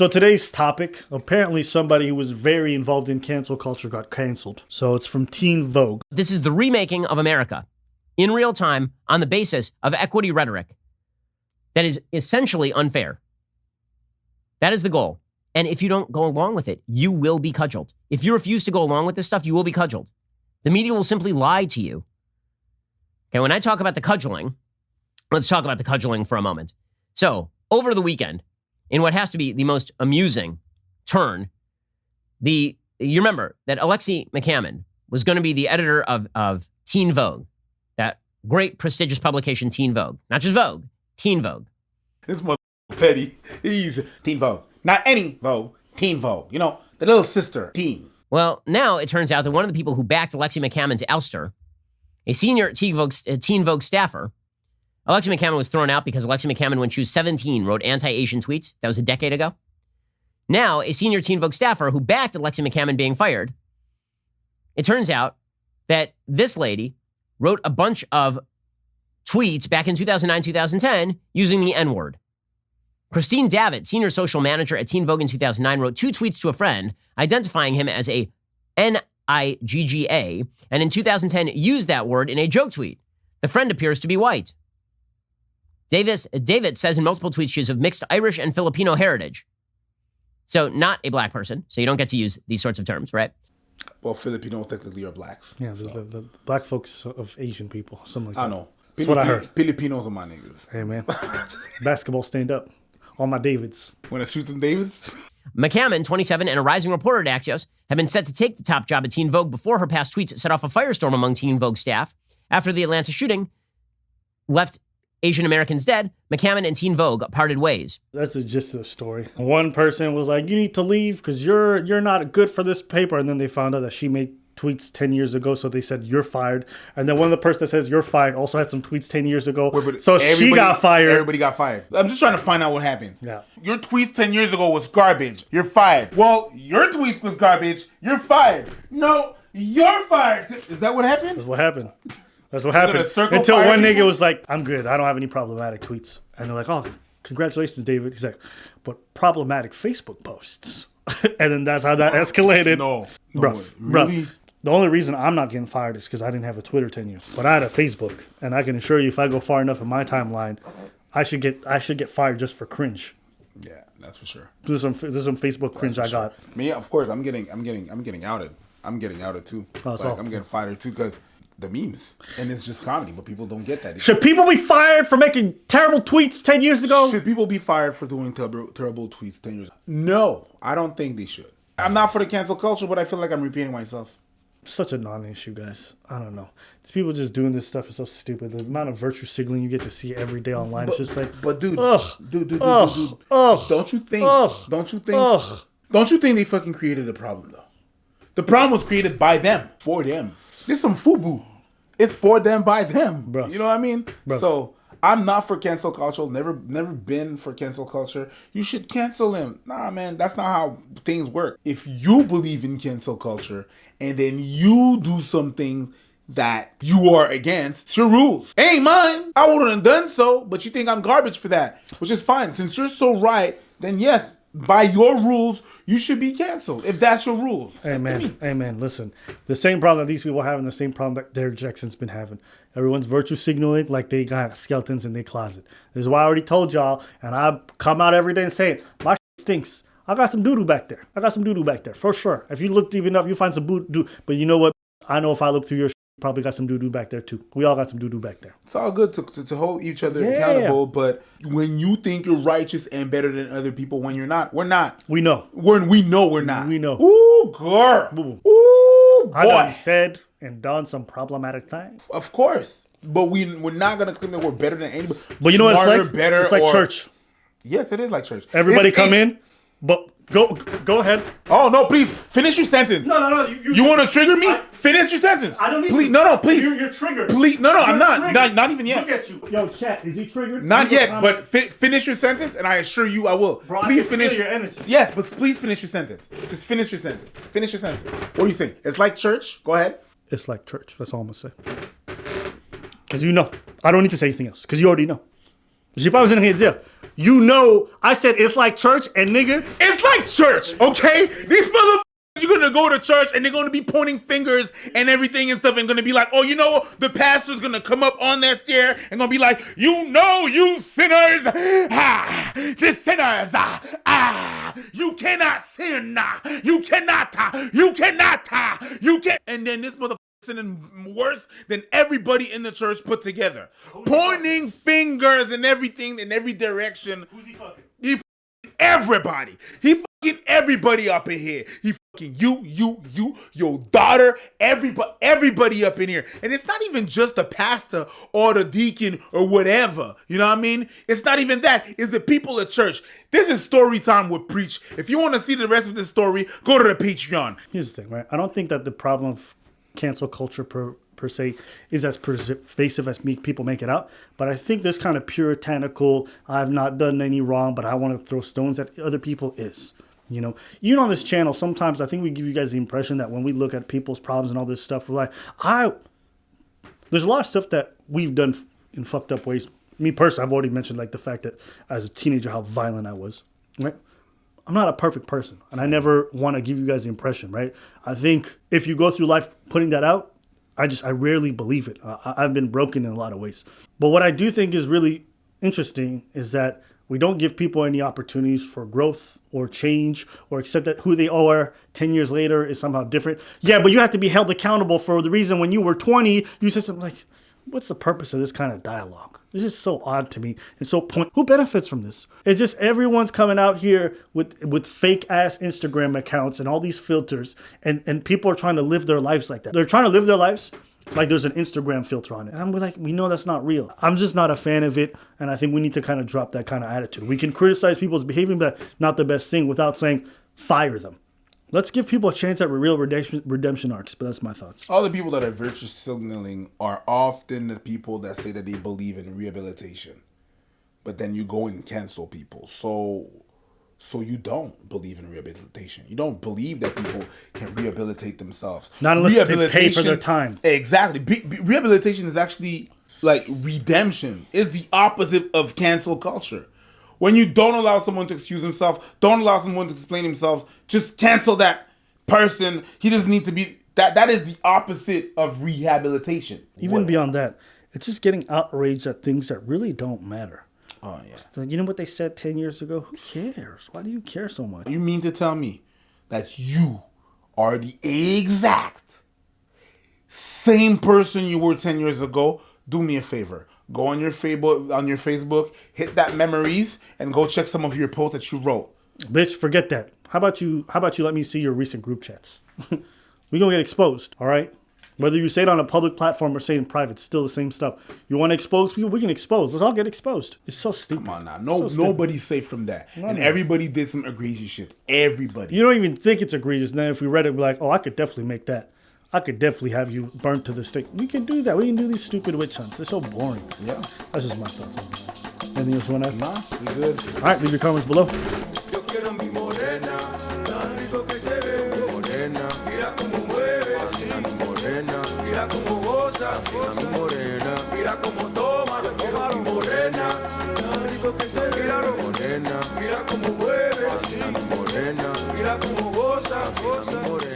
So today's topic, apparently somebody who was very involved in cancel culture got canceled. So it's from Teen Vogue. This is the remaking of America in real time on the basis of equity rhetoric that is essentially unfair. That is the goal. And if you don't go along with it, you will be cudgeled. If you refuse to go along with this stuff, you will be cudgeled. The media will simply lie to you. Okay, when I talk about the cudgeling, let's talk about the cudgeling for a moment. So, over the weekend, in what has to be the most amusing turn, you remember that Alexi McCammon was going to be the editor of Teen Vogue, that great prestigious publication Teen Vogue. Not just Vogue, Teen Vogue. This mother petty. He's Teen Vogue. Not any Vogue, Teen Vogue. You know, the little sister, Teen. Well, now it turns out that one of the people who backed Alexi McCammon's ouster, a senior Teen Vogue staffer, Alexi McCammon was thrown out because Alexi McCammon, when she was 17, wrote anti-Asian tweets. That was a decade ago. Now, a senior Teen Vogue staffer who backed Alexi McCammon being fired, it turns out that this lady wrote a bunch of tweets back in 2009, 2010 using the N-word. Christine Davitt, senior social manager at Teen Vogue in 2009, wrote 2 tweets to a friend identifying him as a N-I-G-G-A, and in 2010 used that word in a joke tweet. The friend appears to be white. Davitt says in multiple tweets she's of mixed Irish and Filipino heritage. So not a black person, so you don't get to use these sorts of terms, right? Well, Filipinos technically are blacks. Yeah, the black folks of Asian people, something like that. I know. That's what I heard. Filipinos are my niggas. Hey, man. Basketball stand up. All my Davids. When I shoot some Davids? McCammon, 27, and a rising reporter at Axios have been set to take the top job at Teen Vogue before her past tweets set off a firestorm among Teen Vogue staff. After the Atlanta shooting left Asian Americans dead, McCammon and Teen Vogue parted ways. That's the gist of the story. One person was like, you need to leave because you're not good for this paper. And then they found out that she made tweets 10 years ago. So they said, you're fired. And then one of the person that says you're fired also had some tweets 10 years ago. So she got fired. Everybody got fired. I'm just trying to find out what happened. Yeah. Your tweets 10 years ago was garbage. You're fired. Well, your tweets was garbage. You're fired. No, you're fired. Is that what happened? That's what happened. That's what happened. Until one nigga was like, I'm good. I don't have any problematic tweets. And they're like, oh, congratulations, David. He's like, but problematic Facebook posts. And then that's how that escalated. No. Bruh. The only reason I'm not getting fired is because I didn't have a Twitter 10 years. But I had a Facebook. And I can assure you, if I go far enough in my timeline, I should get fired just for cringe. Yeah, that's for sure. There's some Facebook cringe I got. Me, of course, I'm getting outed. I'm getting outed too. Oh, so. I'm getting fired too because the memes, and it's just comedy, but people don't get that. Should people be fired for making terrible tweets 10 years ago? Should people be fired for doing terrible tweets 10 years ago? No, I don't think they should. I'm not for the cancel culture, but I feel like I'm repeating myself. Such a non-issue, guys. I don't know. These people just doing this stuff is so stupid. The amount of virtue signaling you get to see every day online, it's just like, but dude, dude, don't you think they fucking created a problem though? The problem was created by them, for them. This is some FUBU. It's for them, by them. Bruh. You know what I mean? Bruh. So I'm not for cancel culture. Never been for cancel culture. You should cancel him. Nah, man, that's not how things work. If you believe in cancel culture and then you do something that you are against, it's your rules. Ain't mine. I wouldn't have done so, but you think I'm garbage for that, which is fine. Since you're so right, then yes, by your rules, you should be canceled if that's your rules. Amen. Listen, the same problem that these people have and the same problem that Derek Jackson's been having. Everyone's virtue signaling like they got skeletons in their closet. This is why I already told y'all, and I come out every day and say it. My shit stinks. I got some doo-doo back there. For sure. If you look deep enough, you'll find some doo-doo. But you know what? I know if I look through your shit, you probably got some doo-doo back there too. We all got some doo-doo back there. It's all good to hold each other accountable, but when you think you're righteous and better than other people when you're not, we're not. We know. We know we're not. We know. Ooh, girl. Ooh, boy. I done said and done some problematic things. Of course. But we're not going to claim that we're better than anybody. But you know what it's like? Better, it's like church. Yes, it is like church. Everybody come in, but go ahead. Oh, no, please. Finish your sentence. No. You want to trigger me? Finish your sentence. I don't need please. to. No, please. You're triggered. Please. No, I'm not. Triggered. Not even yet. Look at you. Yo, chat. Is he triggered? Not yet, but finish your sentence, and I assure you I will. Bro, please I can finish feel your energy. Yes, but please finish your sentence. Just finish your sentence. Finish your sentence. What are you saying? It's like church? Go ahead. It's like church. That's all I'm going to say. Because you know. I don't need to say anything else. Because you already know. J'ai pas besoin de rien dire. You know, I said it's like church, and nigga, It's like church, okay? These motherfuckers, you're gonna go to church and they're gonna be pointing fingers and everything and stuff and gonna be like, oh, you know, the pastor's gonna come up on that stair and gonna be like, you know, you sinners, the sinners, you cannot sin, you cannot, you can't. And then this motherfucker sinning worse than everybody in the church put together, pointing fingers and everything in every direction. who's he fucking? He fucking everybody. He fucking everybody up in here. He fucking you, your daughter, everybody up in here. And it's not even just the pastor or the deacon or whatever. You know what I mean? It's not even that. It's the people at church. This is story time with Preach. If you want to see the rest of the story, go to the Patreon. Here's the thing, right? I don't think that the problem of cancel culture per se is as pervasive as people make it out, but I think this kind of puritanical, I've not done any wrong, but I want to throw stones at other people is. You know, even on this channel, sometimes I think we give you guys the impression that when we look at people's problems and all this stuff, we're like, there's a lot of stuff that we've done in fucked up ways. Me personally, I've already mentioned like the fact that as a teenager, how violent I was, right? I'm not a perfect person, and I never want to give you guys the impression, right? I think if you go through life putting that out, I rarely believe it. I've been broken in a lot of ways. But what I do think is really interesting is that we don't give people any opportunities for growth or change or accept that who they are 10 years later is somehow different. Yeah, but you have to be held accountable for the reason when you were 20, you said something like, what's the purpose of this kind of dialogue? It's just so odd to me and so who benefits from this? It's just everyone's coming out here with fake ass Instagram accounts and all these filters and people are trying to live their lives like that. They're trying to live their lives like there's an Instagram filter on it. And I'm like, we know that's not real. I'm just not a fan of it. And I think we need to kind of drop that kind of attitude. We can criticize people's behavior, but not the best thing without saying fire them. Let's give people a chance at real redemption arcs, but that's my thoughts. All the people that are virtue signaling are often the people that say that they believe in rehabilitation, but then you go and cancel people. So you don't believe in rehabilitation. You don't believe that people can rehabilitate themselves. Not unless they pay for their time. Exactly. Rehabilitation is actually like redemption. It's the opposite of cancel culture. When you don't allow someone to excuse himself, don't allow someone to explain himself, just cancel that person. He doesn't need to be... That is the opposite of rehabilitation. Even beyond that, it's just getting outraged at things that really don't matter. Oh, yeah. So, you know what they said 10 years ago? Who cares? Why do you care so much? You mean to tell me that you are the exact same person you were 10 years ago? Do me a favor. Go on your Facebook, hit that memories, and go check some of your posts that you wrote. Bitch, forget that. How about you let me see your recent group chats? We gonna get exposed, all right? Whether you say it on a public platform or say it in private, it's still the same stuff. You want to expose people? We can expose. Let's all get exposed. It's so stupid. Come on now. Nobody's safe from that. And everybody did some egregious shit. Everybody. You don't even think it's egregious. And then if we read it, we're like, oh, I could definitely make that. I could definitely have you burnt to the stake. We can do that. We can do these stupid witch hunts. They're so boring. Yeah. That's just my thoughts on that. Anything else you want to add? Nah, we good. All right, leave your comments below. Yo quiero mi morena, tan rico que se ve mi morena. Mira cómo mueve, mi morena. Mira cómo goza, mi morena. Mira cómo toma, mi morena. Tan rico que se ve mi morena. Mira cómo mueve, mi morena. Mira cómo goza, mi morena.